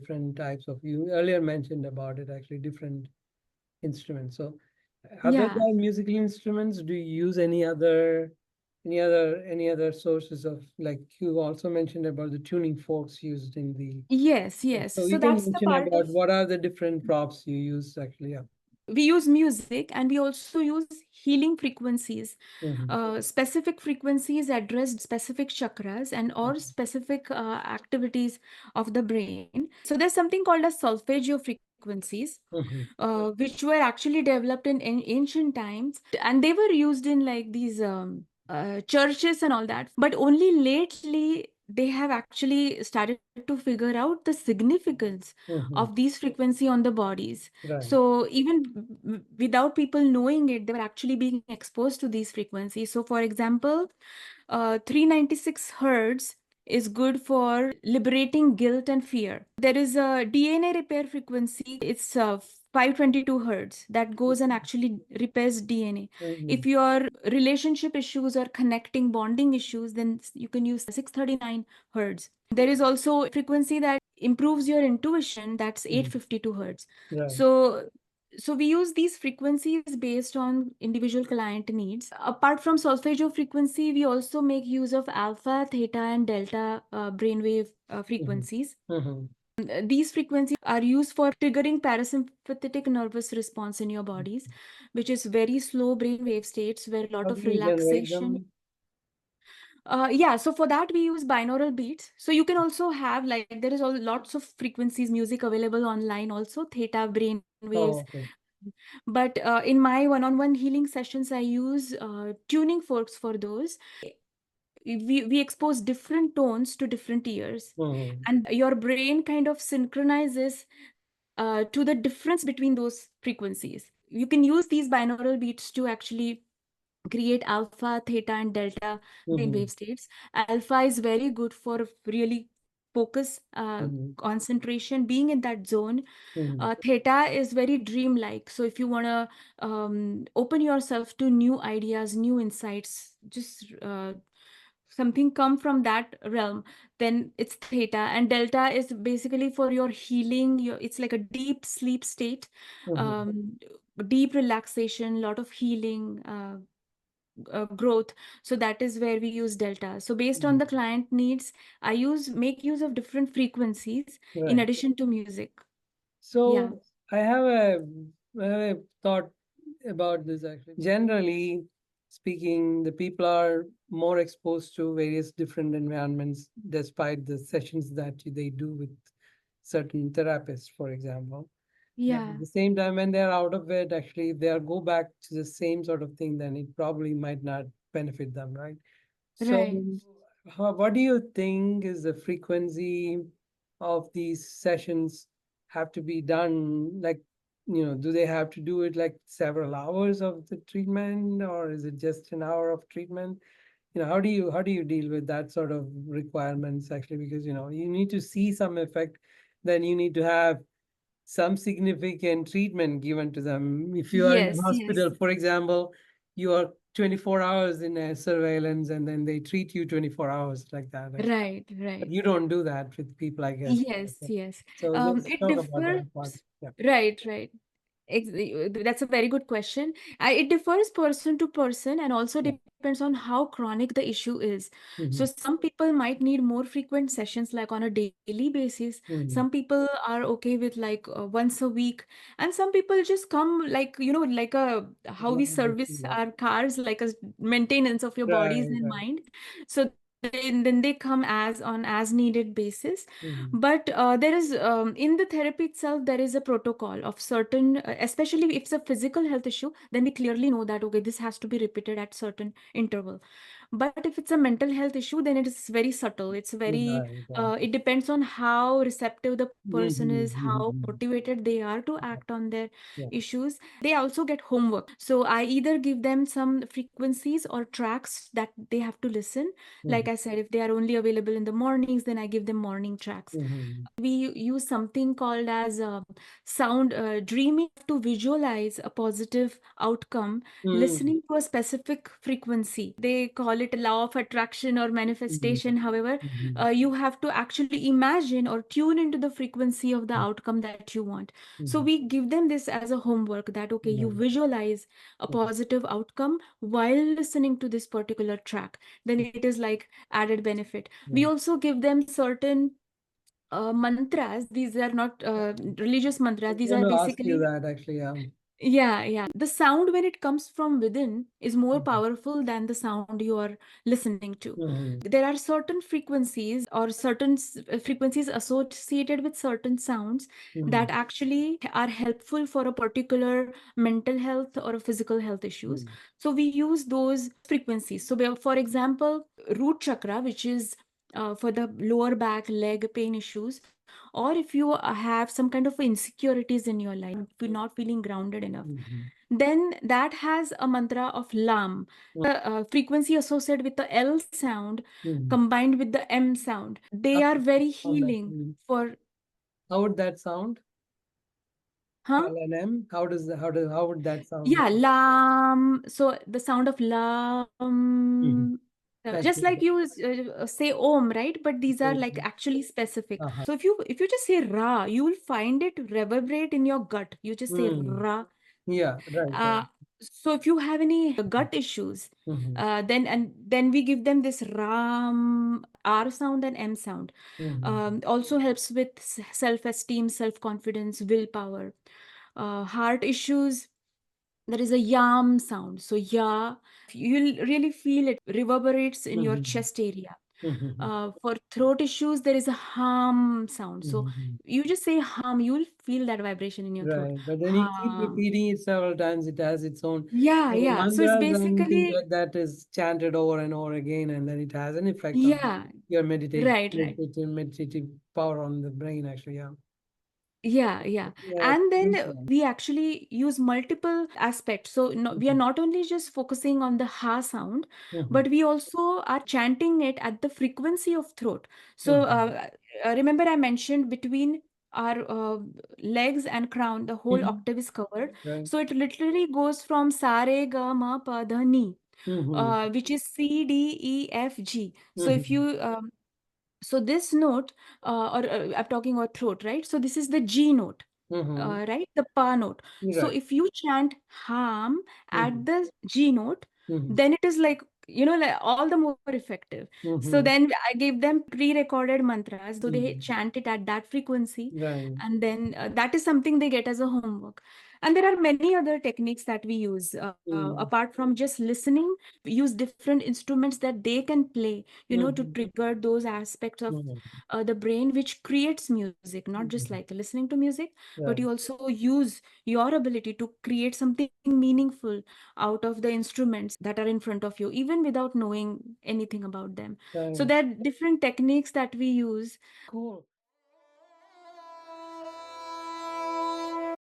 different types of, you earlier mentioned about it, actually different instruments. So other Yeah. than musical instruments, do you use any other sources of, like you also mentioned about the tuning forks used in the, Yes, yes. so So you can that's the mention part of, about what are the different props you use actually. Yeah. we use music and we also use healing frequencies, Mm-hmm. specific frequencies address specific chakras and or specific activities of the brain. So there's something called as solfeggio frequencies, Mm-hmm. which were actually developed in ancient times, and they were used in like these churches and all that. But only lately they have actually started to figure out the significance Mm-hmm. of these frequency on the bodies. Right. So even without people knowing it, they were actually being exposed to these frequencies. So for example, 396 hertz is good for liberating guilt and fear. There is a DNA repair frequency. It's 522 hertz that goes and actually repairs DNA. Mm-hmm. If your relationship issues or connecting bonding issues, then you can use 639 hertz. There is also a frequency that improves your intuition. That's Mm-hmm. 852 hertz. Right. So we use these frequencies based on individual client needs. Apart from solfeggio frequency, we also make use of alpha, theta, and delta brainwave Mm-hmm. frequencies. Mm-hmm. These frequencies are used for triggering parasympathetic nervous response in your bodies, which is very slow brainwave states where a How lot do of you generate relaxation. them? Yeah, so for that we use binaural beats. So you can also have, like, there is all lots of frequencies music available online also, theta brain waves. Oh, okay. But in my one-on-one healing sessions, I use tuning forks for those. We expose different tones to different ears, Mm-hmm. and your brain kind of synchronizes to the difference between those frequencies. You can use these binaural beats to actually create alpha, theta, and delta Mm-hmm. brainwave states. Alpha is very good for really focus, Mm-hmm. concentration, being in that zone. Mm-hmm. Theta is very dreamlike. So if you want to open yourself to new ideas, new insights, just something come from that realm, then it's theta. And delta is basically for your healing. It's like a deep sleep state, Mm-hmm. um, deep relaxation, lot of healing. Growth. So that is where we use delta. So based on Mm-hmm. the client needs, I make use of different frequencies in Right. addition to music. Yeah. So I have a thought about this actually. Generally speaking, the people are more exposed to various different environments despite the sessions that they do with certain therapists, for example. But at Yeah. the same time, when they're out of it, actually, if they go back to the same sort of thing, then it probably might not benefit them, right? So, Right. what do you think is the frequency of these sessions have to be done? Like, do they have to do it like several hours of the treatment, or is it just an hour of treatment? How do you deal with that sort of requirements actually? Because you need to see some effect, then you need to have some significant treatment given to them. If you are in a Yes, hospital, yes. for example, you are 24 hours in a surveillance and then they treat you 24 hours like that. Right? Right, But right. you don't do that with people, I guess. Yes, Okay. yes. So let's It talk about differs. that part. Yeah. Right, right. That's a very good question. It differs person to person and also Yeah. depends on how chronic the issue is. So Mm-hmm. some people might need more frequent sessions like on a daily basis. Mm-hmm. Some people are okay with like once a week, and some people just come like, like a how we service Yeah. our cars, like a maintenance of your bodies Right, and right. mind. So then they come as needed basis. Mm-hmm. But there is in the therapy itself there is a protocol of certain, especially if it's a physical health issue, then we clearly know that okay, this has to be repeated at certain interval. But if it's a mental health issue, then it is very subtle. It's very Right, right. it depends on how receptive the person is, Mm-hmm. how Mm-hmm. motivated they are to act on their Yeah. issues. They also get homework, so I either give them some frequencies or tracks that they have to listen. Mm-hmm. Like I said, if they are only available in the mornings, then I give them morning tracks. Mm-hmm. We use something called as sound dreaming to visualize a positive outcome, Mm-hmm. listening to a specific frequency. They call call it law of attraction or manifestation, however, Mhm. you have to actually imagine or tune into the frequency of the outcome that you want. So Mhm. we give them this as a homework that, okay, you Right. visualize a Mhm. positive outcome while listening to this particular track. Then it is like added benefit. We Yeah. also give them certain mantras. These are not religious I mantras. was These going are to ask you basically, that actually. Yeah. yeah. The sound when it comes from within is more Mhm. powerful than the sound you are listening to. Mhm. There are certain frequencies or certain frequencies associated with certain sounds Mhm. that actually are helpful for a particular mental health or a physical health issues. Mhm. So we use those frequencies. So for example, root chakra, which is for the lower back, leg pain issues, or if you have some kind of insecurities in your life, if you're not feeling grounded enough, Mhm. then that has a mantra of Lam, the frequency associated with the L sound Mhm. combined with the M sound. How They are would very that sound healing actually? for, How would that sound? huh? LNM? How would that sound? Yeah, Lam. So the sound of Mhm. Lam. Just like Actually. you say Om, right? But these are like Mhm. actually specific. Uh-huh. So if you just say Ra, you will find it reverberate in your gut. You just say Mm. Ra. Yeah. Right. Uh, Right. so if you have any gut issues, Mhm. then we give them this Ram, R sound and M sound. Mhm. Also helps with self-esteem, self-confidence, willpower. Heart issues, there is a yam sound. So ya, you'll really feel it reverberates in your Mhm. chest area. Mhm. For throat issues, there is a hum sound. So Mhm. you just say hum, you'll feel that vibration in your throat. Right. But then you keep Hum. repeating it several times, it has its own. So Yeah. So it's mantras or anything basically, like that is chanted over and over again, and then it has an effect on yeah, your right. meditative power on the brain, actually. Yeah. Yeah. Yeah. And then Excellent. we actually use multiple aspects. So no, we are Mhm. not only just focusing on the ha sound, Mhm. but we also are chanting it at the frequency of throat. So Mhm. remember I mentioned between our legs and crown, the whole Mhm. octave is covered. Right. So it literally goes from sa re ga ma pa dha ni, Mhm. which is C D E F G. So if Mhm. you so this note, or I'm talking about throat, right? So this is the G note, Mhm. right? The pa note. So Right. if you chant ham at Mhm. the G note, Mhm. then it is like, like all the more effective. So Mhm. then I gave them pre-recorded mantras, so they Mhm. chant it at that frequency, Right. and then that is something they get as a homework. And there are many other techniques that we use Mhm. apart from just listening. We use different instruments that they can play, to Mhm. trigger those aspects of Mhm. the brain which creates music, not just Mhm. like listening to music, but Right. you also use your ability to create something meaningful out of the instruments that are in front of you, even without knowing anything about them. So Right. there are different techniques that we use. Cool.